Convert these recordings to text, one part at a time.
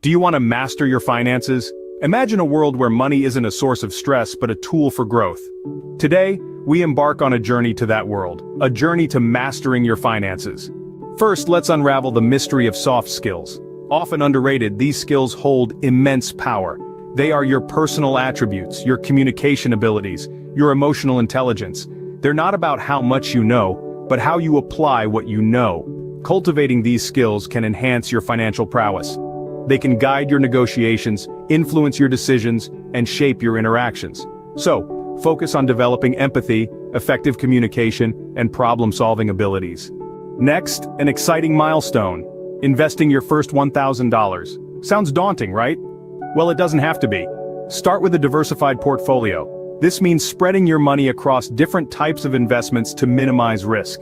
Do you want to master your finances? Imagine a world where money isn't a source of stress but a tool for growth. Today, we embark on a journey to that world, a journey to mastering your finances. First, let's unravel the mystery of soft skills. Often underrated, these skills hold immense power. They are your personal attributes, your communication abilities, your emotional intelligence. They're not about how much you know, but how you apply what you know. Cultivating these skills can enhance your financial prowess. They can guide your negotiations, influence your decisions, and shape your interactions. So, focus on developing empathy, effective communication, and problem-solving abilities. Next, an exciting milestone: investing your first $1,000. Sounds daunting, right? Well, it doesn't have to be. Start with a diversified portfolio. This means spreading your money across different types of investments to minimize risk.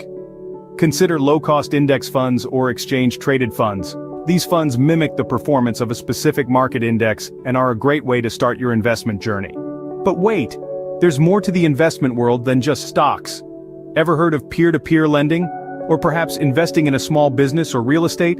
Consider low-cost index funds or exchange-traded funds. These funds mimic the performance of a specific market index and are a great way to start your investment journey. But wait, there's more to the investment world than just stocks. Ever heard of peer-to-peer lending? Or perhaps investing in a small business or real estate?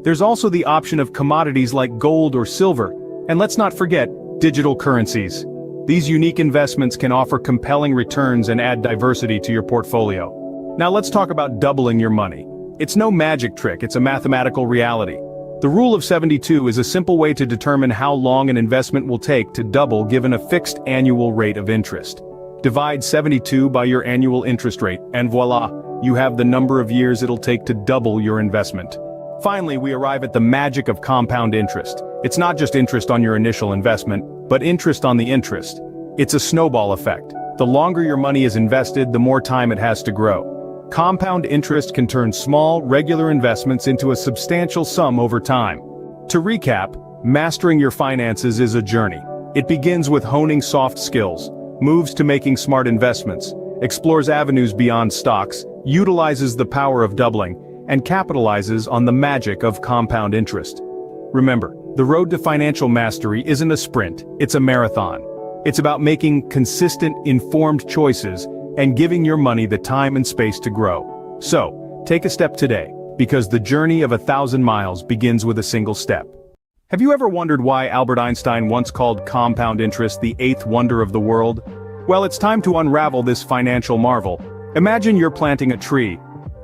There's also the option of commodities like gold or silver. And let's not forget digital currencies. These unique investments can offer compelling returns and add diversity to your portfolio. Now let's talk about doubling your money. It's no magic trick, it's a mathematical reality. The rule of 72 is a simple way to determine how long an investment will take to double given a fixed annual rate of interest. Divide 72 by your annual interest rate, and voila, you have the number of years it'll take to double your investment. Finally, we arrive at the magic of compound interest. It's not just interest on your initial investment, but interest on the interest. It's a snowball effect. The longer your money is invested, the more time it has to grow. Compound interest can turn small, regular investments into a substantial sum over time. To recap, mastering your finances is a journey. It begins with honing soft skills, moves to making smart investments, explores avenues beyond stocks, utilizes the power of doubling, and capitalizes on the magic of compound interest. Remember, the road to financial mastery isn't a sprint, it's a marathon. It's about making consistent, informed choices and giving your money the time and space to grow. So, take a step today, because the journey of 1,000 miles begins with a single step. Have you ever wondered why Albert Einstein once called compound interest the eighth wonder of the world? Well, it's time to unravel this financial marvel. Imagine you're planting a tree.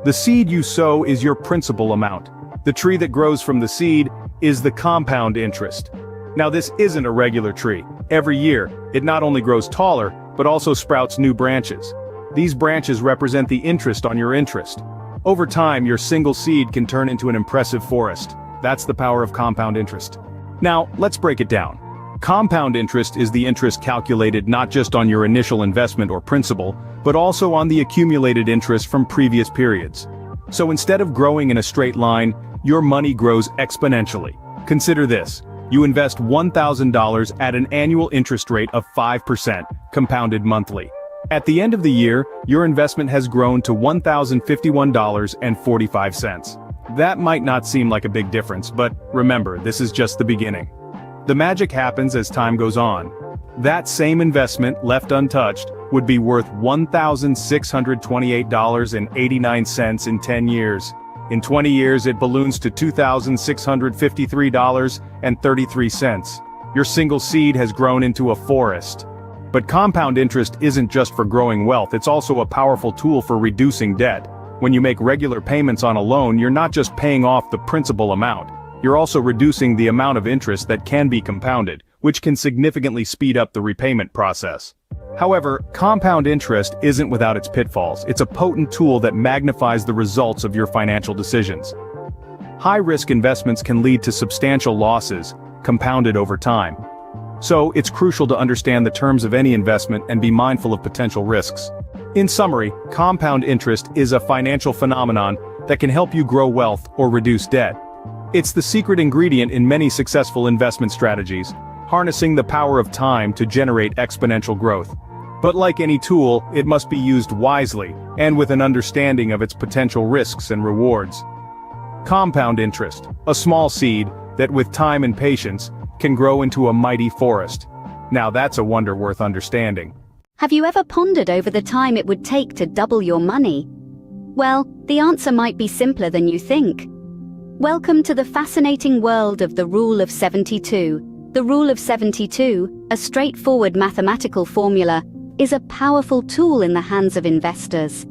The seed you sow is your principal amount. The tree that grows from the seed is the compound interest. Now this isn't a regular tree. Every year, it not only grows taller, but also sprouts new branches. These branches represent the interest on your interest. Over time, your single seed can turn into an impressive forest. That's the power of compound interest. Now, let's break it down. Compound interest is the interest calculated not just on your initial investment or principal, but also on the accumulated interest from previous periods. So instead of growing in a straight line, your money grows exponentially. Consider this. You invest $1,000 at an annual interest rate of 5%, compounded monthly. At the end of the year, your investment has grown to $1,051.45. That might not seem like a big difference, but remember, this is just the beginning. The magic happens as time goes on. That same investment, left untouched, would be worth $1,628.89 in 10 years. In 20 years, it balloons to $2,653.33. Your single seed has grown into a forest. But compound interest isn't just for growing wealth, it's also a powerful tool for reducing debt. When you make regular payments on a loan, you're not just paying off the principal amount. You're also reducing the amount of interest that can be compounded, which can significantly speed up the repayment process. However, compound interest isn't without its pitfalls. It's a potent tool that magnifies the results of your financial decisions. High-risk investments can lead to substantial losses, compounded over time. So, it's crucial to understand the terms of any investment and be mindful of potential risks. In summary, compound interest is a financial phenomenon that can help you grow wealth or reduce debt. It's the secret ingredient in many successful investment strategies, harnessing the power of time to generate exponential growth. But like any tool, it must be used wisely, and with an understanding of its potential risks and rewards. Compound interest, a small seed that with time and patience, can grow into a mighty forest. Now that's a wonder worth understanding. Have you ever pondered over the time it would take to double your money? Well, the answer might be simpler than you think. Welcome to the fascinating world of the Rule of 72. The Rule of 72, a straightforward mathematical formula, is a powerful tool in the hands of investors.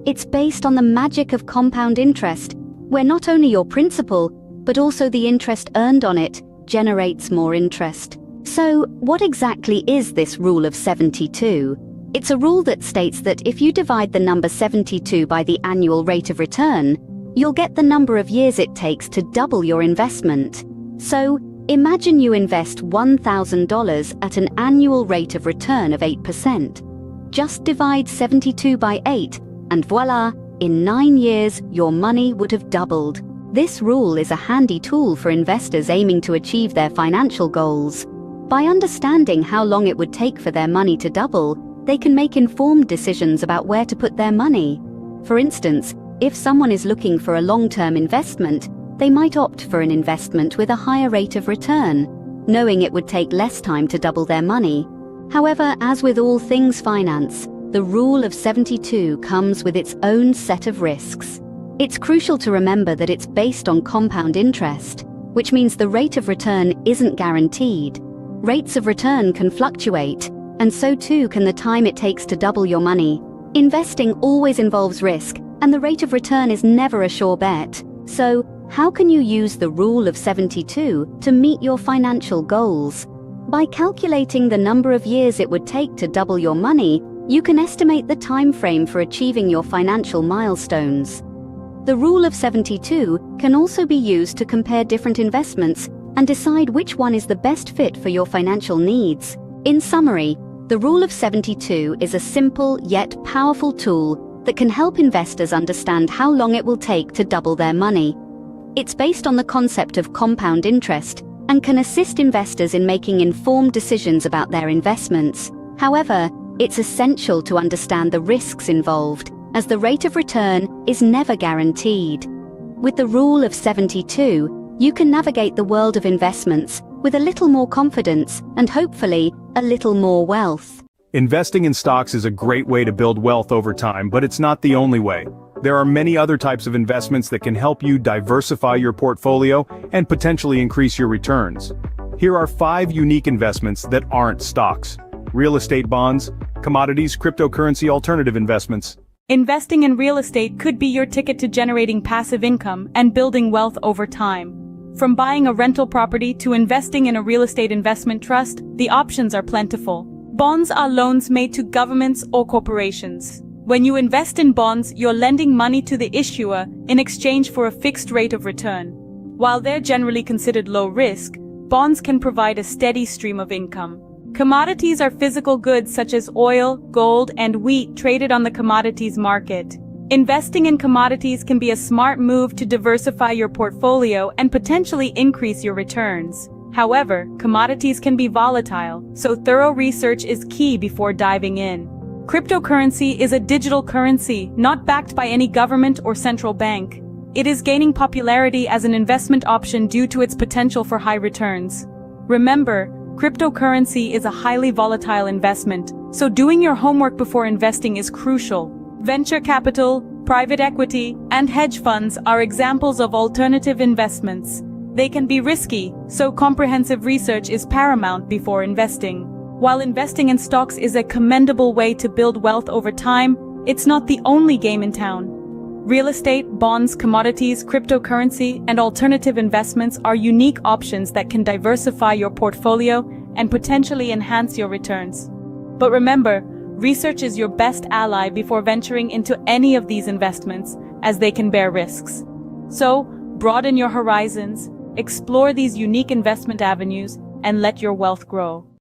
It's based on the magic of compound interest, where not only your principal, but also the interest earned on it, generates more interest. So, what exactly is this Rule of 72? It's a rule that states that if you divide the number 72 by the annual rate of return, you'll get the number of years it takes to double your investment. So, imagine you invest $1,000 at an annual rate of return of 8%. Just divide 72 by 8, and voila, in 9 years, your money would have doubled. This rule is a handy tool for investors aiming to achieve their financial goals. By understanding how long it would take for their money to double, they can make informed decisions about where to put their money. For instance, if someone is looking for a long-term investment, they might opt for an investment with a higher rate of return, knowing it would take less time to double their money. However, as with all things finance, the Rule of 72 comes with its own set of risks. It's crucial to remember that it's based on compound interest, which means the rate of return isn't guaranteed. Rates of return can fluctuate, and so too can the time it takes to double your money. Investing always involves risk, and the rate of return is never a sure bet. So, how can you use the Rule of 72 to meet your financial goals? By calculating the number of years it would take to double your money, you can estimate the time frame for achieving your financial milestones. The Rule of 72 can also be used to compare different investments and decide which one is the best fit for your financial needs. In summary, the Rule of 72 is a simple yet powerful tool that can help investors understand how long it will take to double their money. It's based on the concept of compound interest and can assist investors in making informed decisions about their investments. However, it's essential to understand the risks involved, as the rate of return is never guaranteed. With the Rule of 72, you can navigate the world of investments with a little more confidence and hopefully a little more wealth. Investing in stocks is a great way to build wealth over time, but it's not the only way. There are many other types of investments that can help you diversify your portfolio and potentially increase your returns. Here are 5 unique investments that aren't stocks: real estate bonds, commodities, cryptocurrency, alternative investments. Investing in real estate could be your ticket to generating passive income and building wealth over time. From buying a rental property to investing in a real estate investment trust, the options are plentiful. Bonds are loans made to governments or corporations. When you invest in bonds, you're lending money to the issuer in exchange for a fixed rate of return. While they're generally considered low risk, bonds can provide a steady stream of income. Commodities are physical goods such as oil, gold, and wheat traded on the commodities market. Investing in commodities can be a smart move to diversify your portfolio and potentially increase your returns. However, commodities can be volatile, so thorough research is key before diving in. Cryptocurrency is a digital currency, not backed by any government or central bank. It is gaining popularity as an investment option due to its potential for high returns. Remember, cryptocurrency is a highly volatile investment, so doing your homework before investing is crucial. Venture capital, private equity, and hedge funds are examples of alternative investments. They can be risky, so comprehensive research is paramount before investing. While investing in stocks is a commendable way to build wealth over time, it's not the only game in town. Real estate, bonds, commodities, cryptocurrency, and alternative investments are unique options that can diversify your portfolio and potentially enhance your returns. But remember, research is your best ally before venturing into any of these investments, as they can bear risks. So, broaden your horizons, explore these unique investment avenues, and let your wealth grow.